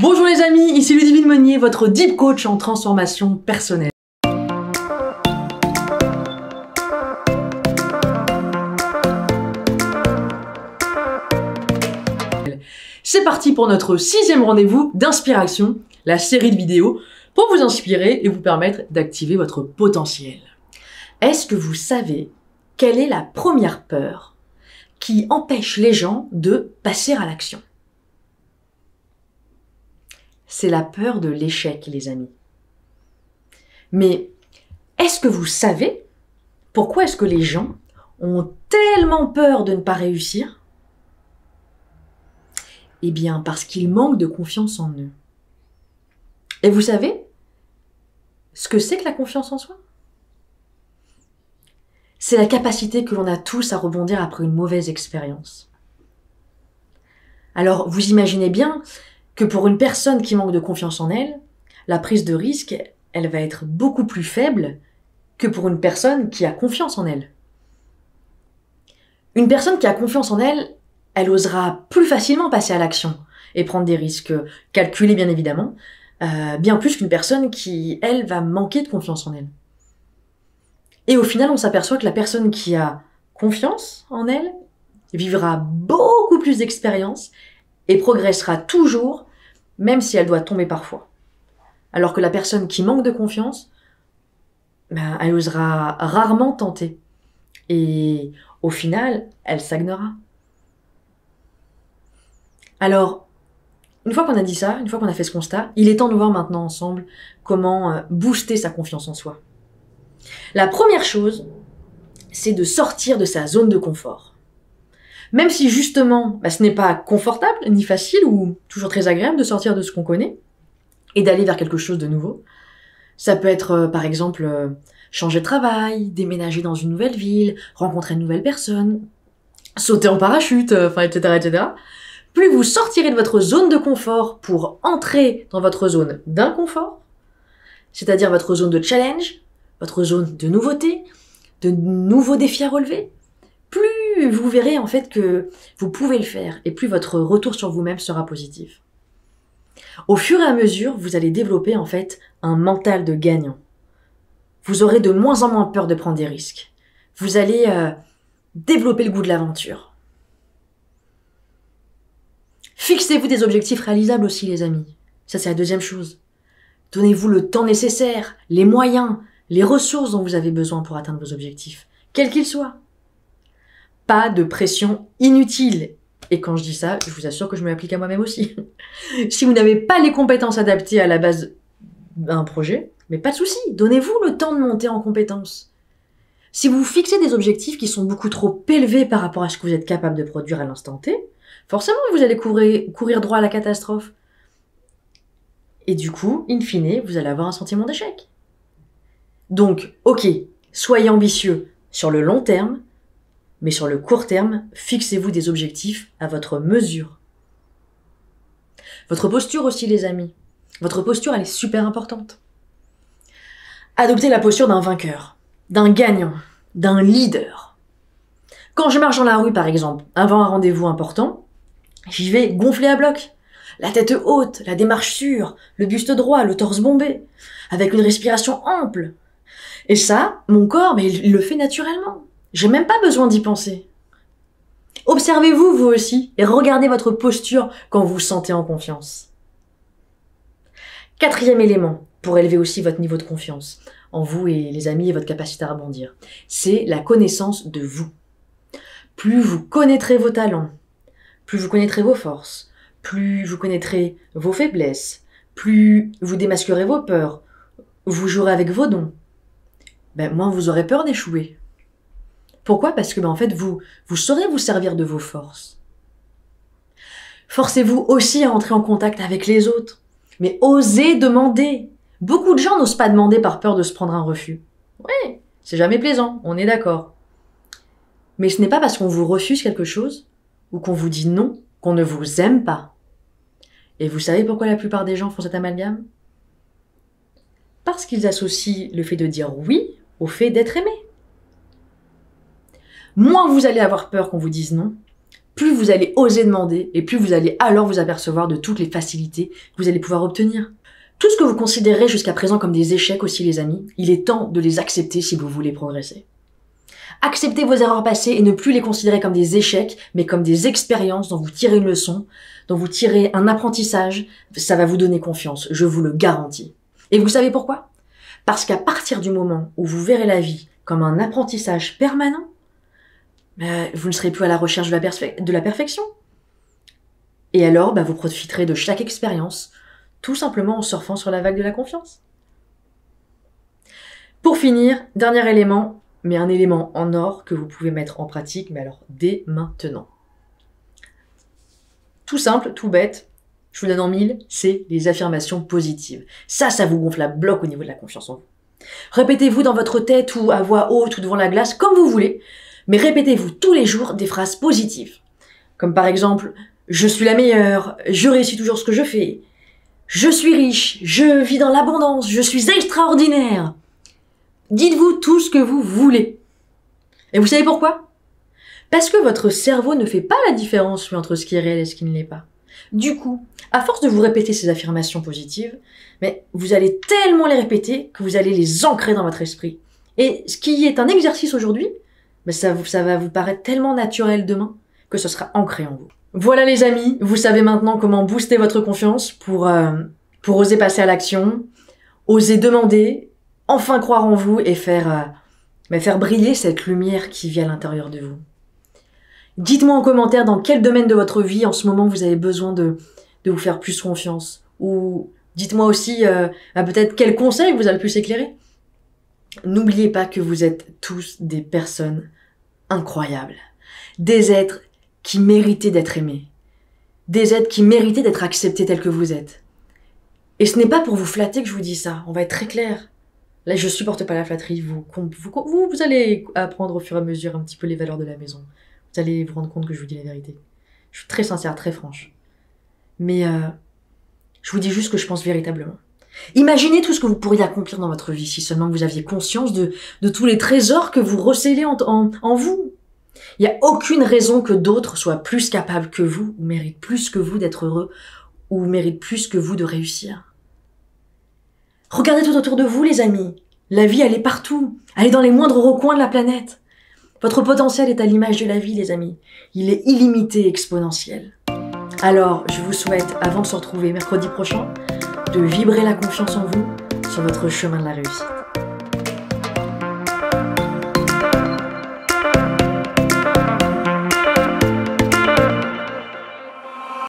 Bonjour les amis, ici Ludivine Meunier, votre Deep Coach en transformation personnelle. C'est parti pour notre 6e rendez-vous d'inspiration, la série de vidéos pour vous inspirer et vous permettre d'activer votre potentiel. Est-ce que vous savez quelle est la première peur qui empêche les gens de passer à l'action? C'est la peur de l'échec, les amis. Mais est-ce que vous savez pourquoi est-ce que les gens ont tellement peur de ne pas réussir? Eh bien, parce qu'ils manquent de confiance en eux. Et vous savez ce que c'est que la confiance en soi? C'est la capacité que l'on a tous à rebondir après une mauvaise expérience. Alors, vous imaginez bien que pour une personne qui manque de confiance en elle, la prise de risque, elle va être beaucoup plus faible que pour une personne qui a confiance en elle. Une personne qui a confiance en elle, elle osera plus facilement passer à l'action et prendre des risques calculés bien évidemment, bien plus qu'une personne qui, elle, va manquer de confiance en elle. Et au final, on s'aperçoit que la personne qui a confiance en elle vivra beaucoup plus d'expériences et progressera toujours, même si elle doit tomber parfois. Alors que la personne qui manque de confiance, elle osera rarement tenter. Et au final, elle stagnera. Alors, une fois qu'on a dit ça, une fois qu'on a fait ce constat, il est temps de voir maintenant ensemble comment booster sa confiance en soi. La première chose, c'est de sortir de sa zone de confort. Même si justement, ce n'est pas confortable, ni facile, ou toujours très agréable de sortir de ce qu'on connaît, et d'aller vers quelque chose de nouveau. Ça peut être, par exemple, changer de travail, déménager dans une nouvelle ville, rencontrer une nouvelle personne, sauter en parachute, etc., etc. Plus vous sortirez de votre zone de confort pour entrer dans votre zone d'inconfort, c'est-à-dire votre zone de challenge, votre zone de nouveauté, de nouveaux défis à relever, plus vous verrez en fait que vous pouvez le faire et plus votre retour sur vous-même sera positif. Au fur et à mesure, vous allez développer en fait un mental de gagnant. Vous aurez de moins en moins peur de prendre des risques. Vous allez développer le goût de l'aventure. Fixez-vous des objectifs réalisables aussi, les amis. Ça, c'est la deuxième chose. Donnez-vous le temps nécessaire, les moyens, les ressources dont vous avez besoin pour atteindre vos objectifs, quels qu'ils soient. Pas de pression inutile. Et quand je dis ça, je vous assure que je me l'applique à moi-même aussi. Si vous n'avez pas les compétences adaptées à la base d'un projet, mais pas de souci, donnez-vous le temps de monter en compétences. Si vous fixez des objectifs qui sont beaucoup trop élevés par rapport à ce que vous êtes capable de produire à l'instant T, forcément vous allez courir droit à la catastrophe. Et du coup, in fine, vous allez avoir un sentiment d'échec. Donc, ok, soyez ambitieux sur le long terme, mais sur le court terme, fixez-vous des objectifs à votre mesure. Votre posture aussi, les amis. Votre posture, elle est super importante. Adoptez la posture d'un vainqueur, d'un gagnant, d'un leader. Quand je marche dans la rue, par exemple, avant un rendez-vous important, j'y vais gonflé à bloc. La tête haute, la démarche sûre, le buste droit, le torse bombé, avec une respiration ample. Et ça, mon corps, il le fait naturellement. J'ai même pas besoin d'y penser. Observez-vous, vous aussi, et regardez votre posture quand vous vous sentez en confiance. 4e élément, pour élever aussi votre niveau de confiance en vous et les amis et votre capacité à rebondir, c'est la connaissance de vous. Plus vous connaîtrez vos talents, plus vous connaîtrez vos forces, plus vous connaîtrez vos faiblesses, plus vous démasquerez vos peurs, vous jouerez avec vos dons, moins vous aurez peur d'échouer. Pourquoi? Parce que en fait, vous saurez vous servir de vos forces. Forcez-vous aussi à entrer en contact avec les autres. Mais osez demander. Beaucoup de gens n'osent pas demander par peur de se prendre un refus. Oui, c'est jamais plaisant, on est d'accord. Mais ce n'est pas parce qu'on vous refuse quelque chose ou qu'on vous dit non qu'on ne vous aime pas. Et vous savez pourquoi la plupart des gens font cet amalgame? Parce qu'ils associent le fait de dire oui au fait d'être aimé. Moins vous allez avoir peur qu'on vous dise non, plus vous allez oser demander et plus vous allez alors vous apercevoir de toutes les facilités que vous allez pouvoir obtenir. Tout ce que vous considérez jusqu'à présent comme des échecs aussi les amis, il est temps de les accepter si vous voulez progresser. Acceptez vos erreurs passées et ne plus les considérer comme des échecs, mais comme des expériences dont vous tirez une leçon, dont vous tirez un apprentissage, ça va vous donner confiance, je vous le garantis. Et vous savez pourquoi? Parce qu'à partir du moment où vous verrez la vie comme un apprentissage permanent, vous ne serez plus à la recherche de la perfection. Et alors, vous profiterez de chaque expérience, tout simplement en surfant sur la vague de la confiance. Pour finir, dernier élément, mais un élément en or que vous pouvez mettre en pratique, mais alors dès maintenant. Tout simple, tout bête, je vous donne en 1000, c'est les affirmations positives. Ça vous gonfle la bloc au niveau de la confiance en vous. Répétez-vous dans votre tête ou à voix haute ou devant la glace, comme vous voulez, mais répétez-vous tous les jours des phrases positives. Comme par exemple, je suis la meilleure, je réussis toujours ce que je fais, je suis riche, je vis dans l'abondance, je suis extraordinaire. Dites-vous tout ce que vous voulez. Et vous savez pourquoi? Parce que votre cerveau ne fait pas la différence entre ce qui est réel et ce qui ne l'est pas. Du coup, à force de vous répéter ces affirmations positives, mais vous allez tellement les répéter que vous allez les ancrer dans votre esprit. Et ce qui est un exercice aujourd'hui, ça va vous paraître tellement naturel demain que ce sera ancré en vous. Voilà les amis, vous savez maintenant comment booster votre confiance pour oser passer à l'action, oser demander, enfin croire en vous et faire briller cette lumière qui vit à l'intérieur de vous. Dites-moi en commentaire dans quel domaine de votre vie en ce moment vous avez besoin de vous faire plus confiance. Ou dites-moi aussi peut-être quel conseil vous a le plus éclairé. N'oubliez pas que vous êtes tous des personnes incroyables. Des êtres qui méritaient d'être aimés. Des êtres qui méritaient d'être acceptés tels que vous êtes. Et ce n'est pas pour vous flatter que je vous dis ça, on va être très clair. Là, je supporte pas la flatterie, vous allez apprendre au fur et à mesure un petit peu les valeurs de la maison. Vous allez vous rendre compte que je vous dis la vérité. Je suis très sincère, très franche. Mais je vous dis juste ce que je pense véritablement. Imaginez tout ce que vous pourriez accomplir dans votre vie si seulement vous aviez conscience de tous les trésors que vous recélez en vous. Il n'y a aucune raison que d'autres soient plus capables que vous, ou méritent plus que vous d'être heureux, ou méritent plus que vous de réussir. Regardez tout autour de vous, les amis. La vie, elle est partout. Elle est dans les moindres recoins de la planète. Votre potentiel est à l'image de la vie, les amis. Il est illimité et exponentiel. Alors, je vous souhaite, avant de se retrouver mercredi prochain, de vibrer la confiance en vous sur votre chemin de la réussite.